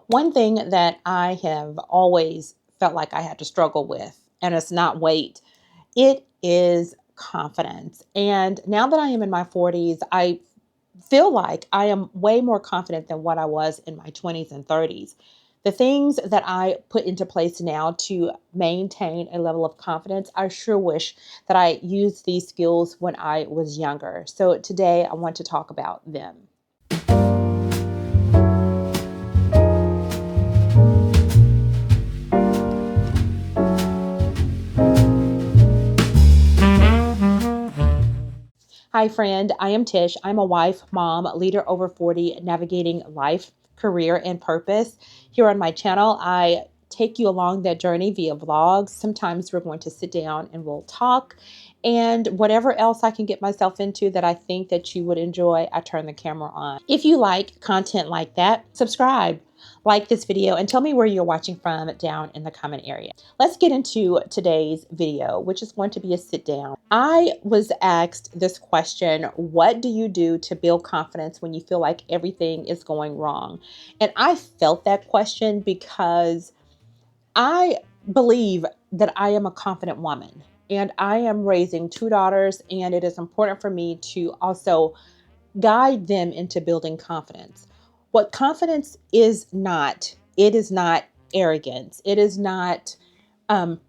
One thing that I have always felt like I had to struggle with, and it's not weight, it is confidence. And now that I am in my 40s, I feel like I am way more confident than what I was in my 20s and 30s. The things that I put into place now to maintain a level of confidence, I sure wish that I used these skills when I was younger. So today I want to talk about them. Hi, friend. I am Tish. I'm a wife, mom, leader over 40, navigating life, career, and purpose. Here on my channel, I take you along that journey via vlogs. Sometimes we're going to sit down and we'll talk. And whatever else I can get myself into that I think that you would enjoy, I turn the camera on. If you like content like that, subscribe, like this video, and tell me where you're watching from down in the comment area. Let's get into today's video, which is going to be a sit down. I was asked this question: what do you do to build confidence when you feel like everything is going wrong? And I felt that question because I believe that I am a confident woman and I am raising two daughters, and it is important for me to also guide them into building confidence. What confidence is not, it is not arrogance. It is not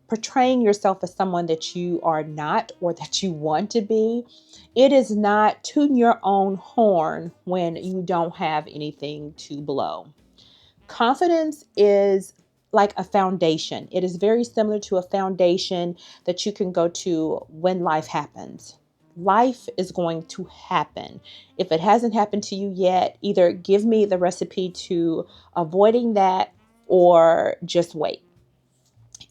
portraying yourself as someone that you are not or that you want to be. It is not tooting your own horn when you don't have anything to blow. Confidence is like a foundation. It is very similar to a foundation that you can go to when life happens. Life is going to happen. If it hasn't happened to you yet, either give me the recipe to avoiding that or just wait.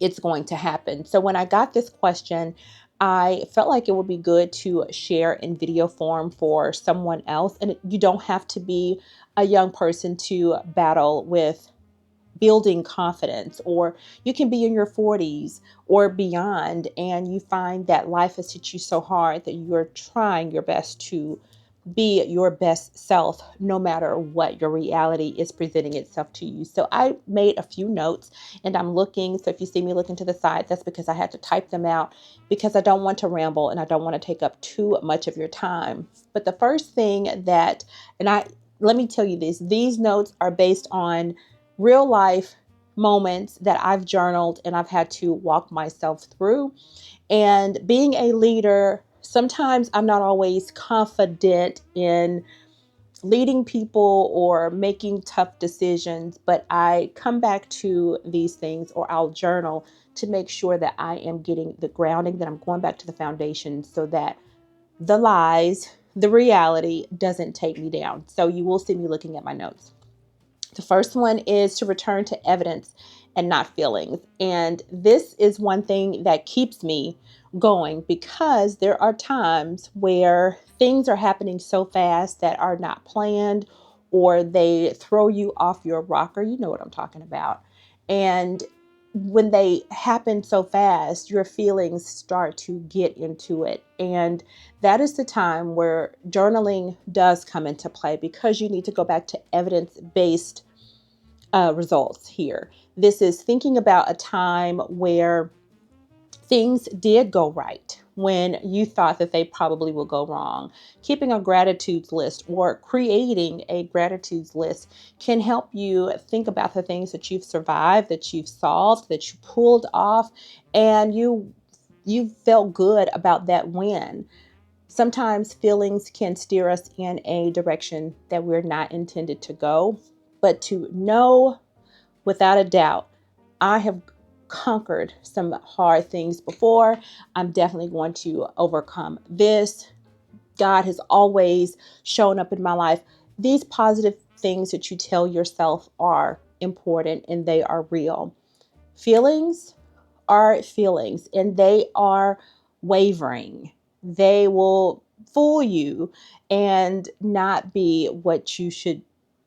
It's going to happen. So when I got this question, I felt like it would be good to share in video form for someone else. And you don't have to be a young person to battle with building confidence, or you can be in your 40s or beyond, and you find that life has hit you so hard that you're trying your best to be your best self, no matter what your reality is presenting itself to you. So I made a few notes and I'm looking. So if you see me looking to the side, that's because I had to type them out because I don't want to ramble and I don't want to take up too much of your time. But the first thing that, let me tell you this, these notes are based on real life moments that I've journaled and I've had to walk myself through. And being a leader, sometimes I'm not always confident in leading people or making tough decisions, but I come back to these things, or I'll journal to make sure that I am getting the grounding, that I'm going back to the foundation so that the lies, the reality doesn't take me down. So you will see me looking at my notes. The first one is to return to evidence and not feelings. And this is one thing that keeps me going because there are times where things are happening so fast that are not planned, or they throw you off your rocker. You know what I'm talking about. And when they happen so fast, your feelings start to get into it. And that is the time where journaling does come into play, because you need to go back to evidence-based results here. This is thinking about a time where things did go right when you thought that they probably will go wrong. Keeping a gratitude list or creating a gratitude list can help you think about the things that you've survived, that you've solved, that you pulled off, and you felt good about that win. Sometimes feelings can steer us in a direction that we're not intended to go, but to know without a doubt, I have conquered some hard things before. I'm definitely going to overcome this. God has always shown up in my life. These positive things that you tell yourself are important and they are real. Feelings are feelings and they are wavering. They will fool you and not be what you should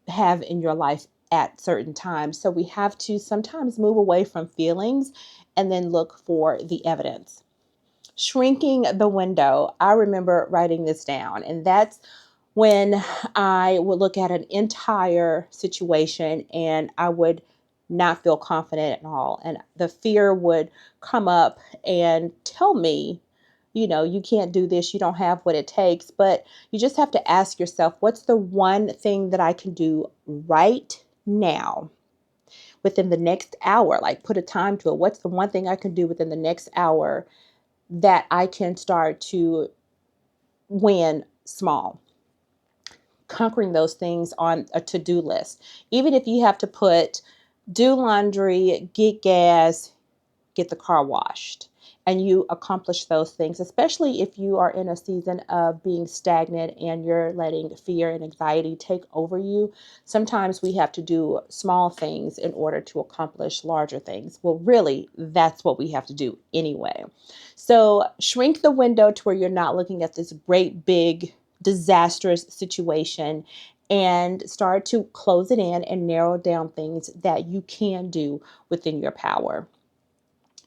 have in your life at certain times. So we have to sometimes move away from feelings and then look for the evidence. Shrinking the window. I remember writing this down, and that's when I would look at an entire situation and I would not feel confident at all. And the fear would come up and tell me, you can't do this, you don't have what it takes. But you just have to ask yourself, what's the one thing that I can do right now within the next hour? Like, put a time to it. What's the one thing I can do within the next hour that I can start to win small? Conquering those things on a to-do list. Even if you have to do laundry, get gas, get the car washed, and you accomplish those things, especially if you are in a season of being stagnant and you're letting fear and anxiety take over you. Sometimes we have to do small things in order to accomplish larger things. Well, really, that's what we have to do anyway. So shrink the window to where you're not looking at this great big disastrous situation, and start to close it in and narrow down things that you can do within your power.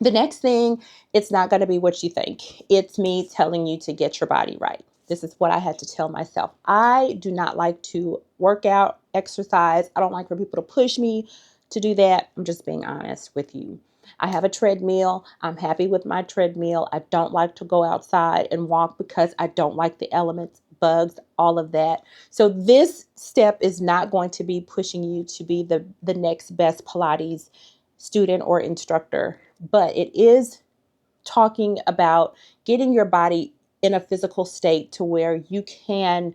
The next thing, it's not going to be what you think. It's me telling you to get your body right. This is what I had to tell myself. I do not like to work out, exercise. I don't like for people to push me to do that. I'm just being honest with you. I have a treadmill. I'm happy with my treadmill. I don't like to go outside and walk because I don't like the elements, bugs, all of that. So this step is not going to be pushing you to be the next best Pilates student or instructor, but it is talking about getting your body in a physical state to where you can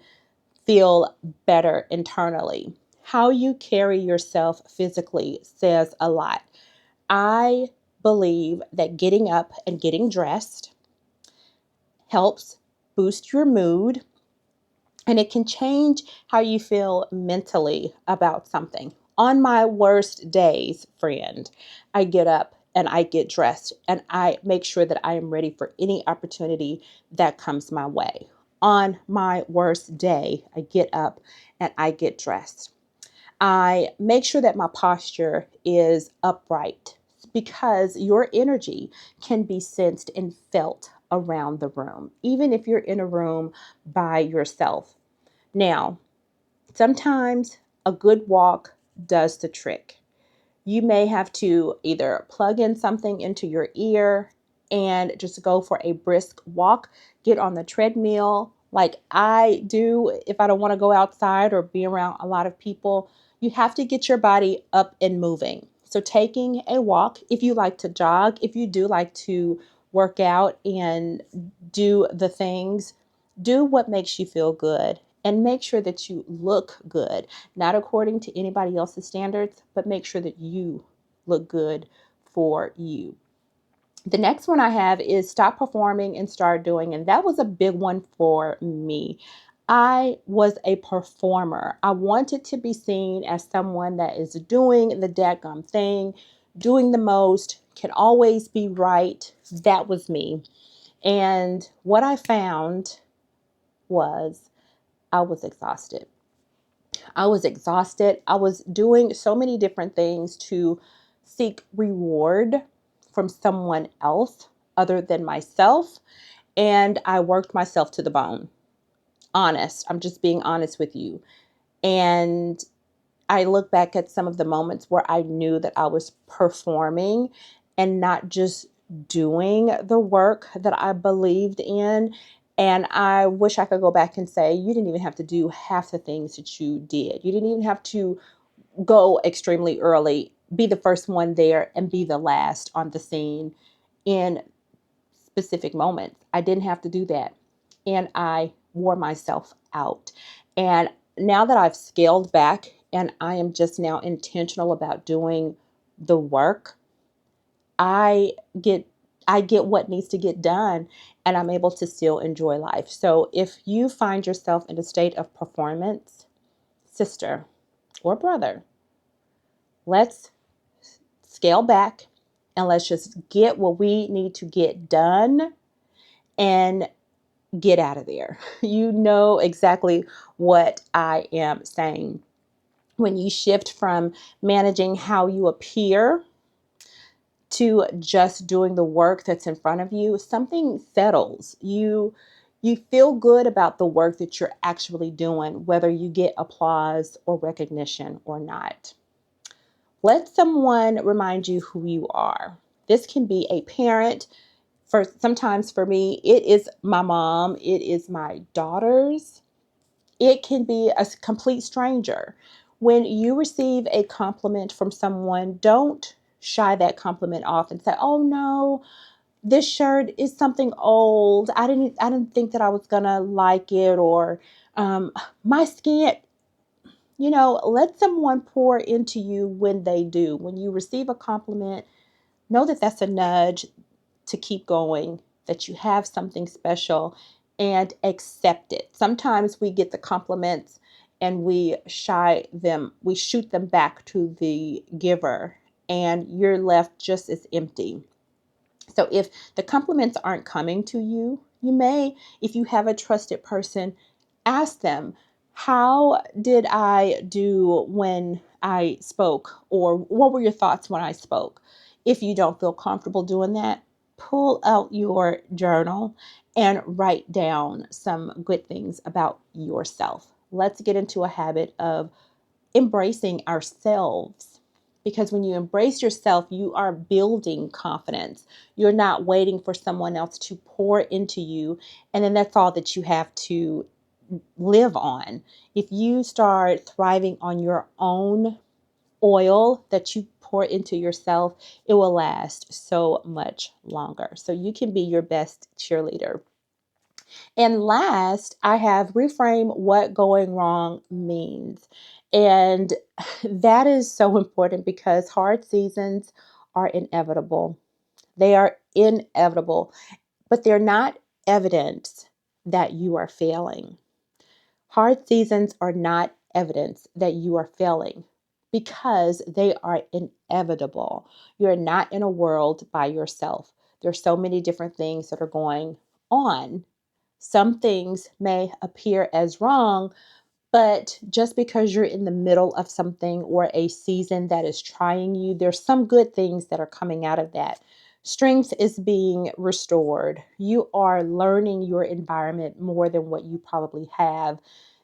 feel better internally. How you carry yourself physically says a lot. I believe that getting up and getting dressed helps boost your mood, and it can change how you feel mentally about something. On my worst days, friend, I get up and I get dressed and I make sure that I am ready for any opportunity that comes my way. On my worst day, I get up and I get dressed. I make sure that my posture is upright because your energy can be sensed and felt around the room, even if you're in a room by yourself. Now, sometimes a good walk does the trick. You may have to either plug in something into your ear and just go for a brisk walk, get on the treadmill like I do if I don't want to go outside or be around a lot of people. You have to get your body up and moving. So taking a walk, if you like to jog, if you do like to work out and do the things, do what makes you feel good. And make sure that you look good, not according to anybody else's standards, but make sure that you look good for you. The next one I have is stop performing and start doing. And that was a big one for me. I was a performer. I wanted to be seen as someone that is doing the dadgum thing, doing the most, can always be right. That was me. And what I found was I was exhausted. I was exhausted. I was doing so many different things to seek reward from someone else other than myself. And I worked myself to the bone. Honest. I'm just being honest with you. And I look back at some of the moments where I knew that I was performing and not just doing the work that I believed in. And I wish I could go back and say, you didn't even have to do half the things that you did. You didn't even have to go extremely early, be the first one there, and be the last on the scene in specific moments. I didn't have to do that. And I wore myself out. And now that I've scaled back and I am just now intentional about doing the work, I get what needs to get done, and I'm able to still enjoy life. So if you find yourself in a state of performance, sister or brother, let's scale back and let's just get what we need to get done and get out of there. You know exactly what I am saying. When you shift from managing how you appear to just doing the work that's in front of you, something settles. You You feel good about the work that you're actually doing, whether you get applause or recognition or not. Let someone remind you who you are. This can be a parent. Sometimes for me, it is my mom, it is my daughters, it can be a complete stranger. When you receive a compliment from someone, don't shy that compliment off and say, "Oh no, this shirt is something old. I didn't think that I was gonna like it," or my skin. Let someone pour into you when they do. When you receive a compliment, know that that's a nudge to keep going, that you have something special, and accept it. Sometimes we get the compliments and we shoot them back to the giver, and you're left just as empty. So if the compliments aren't coming to you, you may, if you have a trusted person, ask them, "How did I do when I spoke?" Or "What were your thoughts when I spoke?" If you don't feel comfortable doing that, pull out your journal and write down some good things about yourself. Let's get into a habit of embracing ourselves. Because when you embrace yourself, you are building confidence. You're not waiting for someone else to pour into you. And then that's all that you have to live on. If you start thriving on your own oil that you pour into yourself, it will last so much longer. So you can be your best cheerleader. And last, I have reframe what going wrong means. And that is so important because hard seasons are inevitable. They are inevitable, but they're not evidence that you are failing. Hard seasons are not evidence that you are failing because they are inevitable. You're not in a world by yourself. There's so many different things that are going on. Some things may appear as wrong, but just because you're in the middle of something or a season that is trying you, there's some good things that are coming out of that. Strength is being restored. You are learning your environment more than what you probably have.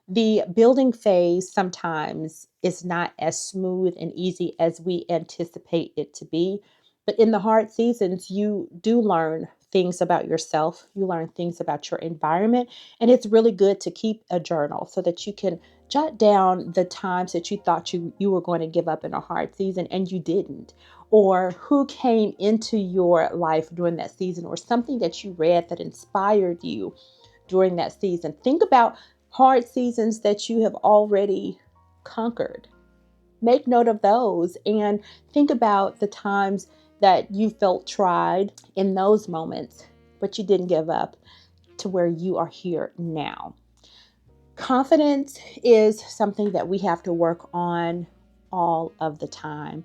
The building phase sometimes is not as smooth and easy as we anticipate it to be. But in the hard seasons, you do learn things about yourself. You learn things about your environment. And it's really good to keep a journal so that you can jot down the times that you thought you were going to give up in a hard season and you didn't. Or who came into your life during that season, or something that you read that inspired you during that season. Think about hard seasons that you have already conquered. Make note of those and think about the times that you felt tried in those moments, but you didn't give up to where you are here now. Confidence is something that we have to work on all of the time.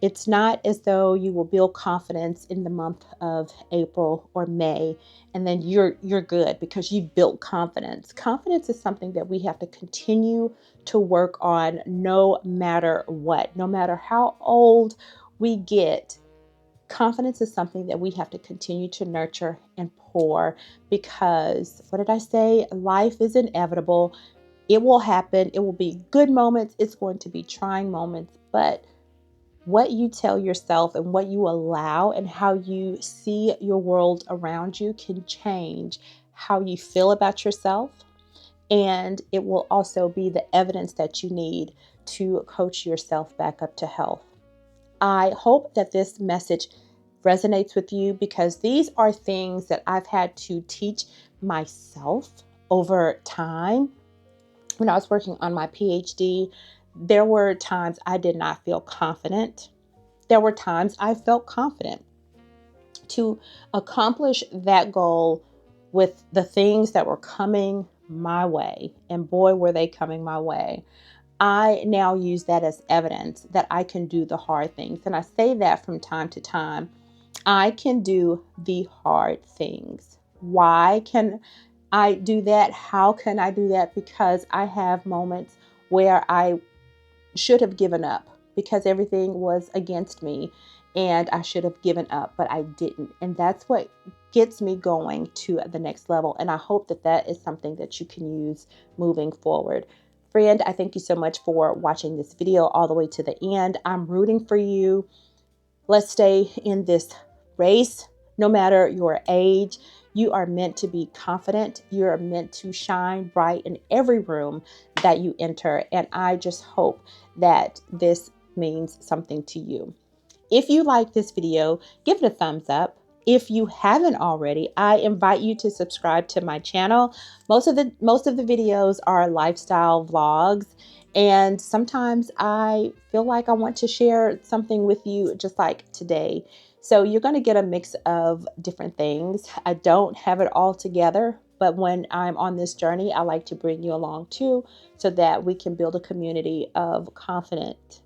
It's not as though you will build confidence in the month of April or May and then you're good because you built confidence. Confidence is something that we have to continue to work on no matter what. No matter how old we get, confidence is something that we have to continue to nurture and pour because, what did I say? Life is inevitable. It will happen. It will be good moments. It's going to be trying moments. But what you tell yourself and what you allow and how you see your world around you can change how you feel about yourself. And it will also be the evidence that you need to coach yourself back up to health. I hope that this message resonates with you because these are things that I've had to teach myself over time. When I was working on my PhD, there were times I did not feel confident. There were times I felt confident. To accomplish that goal with the things that were coming my way, and boy, were they coming my way, I now use that as evidence that I can do the hard things. And I say that from time to time. I can do the hard things. Why can I do that? How can I do that? Because I have moments where I should have given up because everything was against me and I should have given up, but I didn't. And that's what gets me going to the next level. And I hope that that is something that you can use moving forward. Friend, I thank you so much for watching this video all the way to the end. I'm rooting for you. Let's stay in this race, no matter your age. You are meant to be confident. You are meant to shine bright in every room that you enter. And I just hope that this means something to you. If you like this video, give it a thumbs up. If you haven't already, I invite you to subscribe to my channel. Most of the videos are lifestyle vlogs, and sometimes I feel like I want to share something with you just like today. So you're going to get a mix of different things. I don't have it all together, but when I'm on this journey, I like to bring you along too, so that we can build a community of confident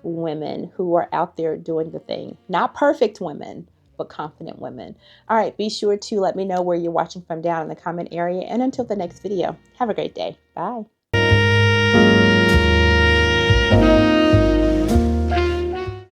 women who are out there doing the thing. Not perfect women, but confident women. All right, be sure to let me know where you're watching from down in the comment area. And until the next video, have a great day. Bye.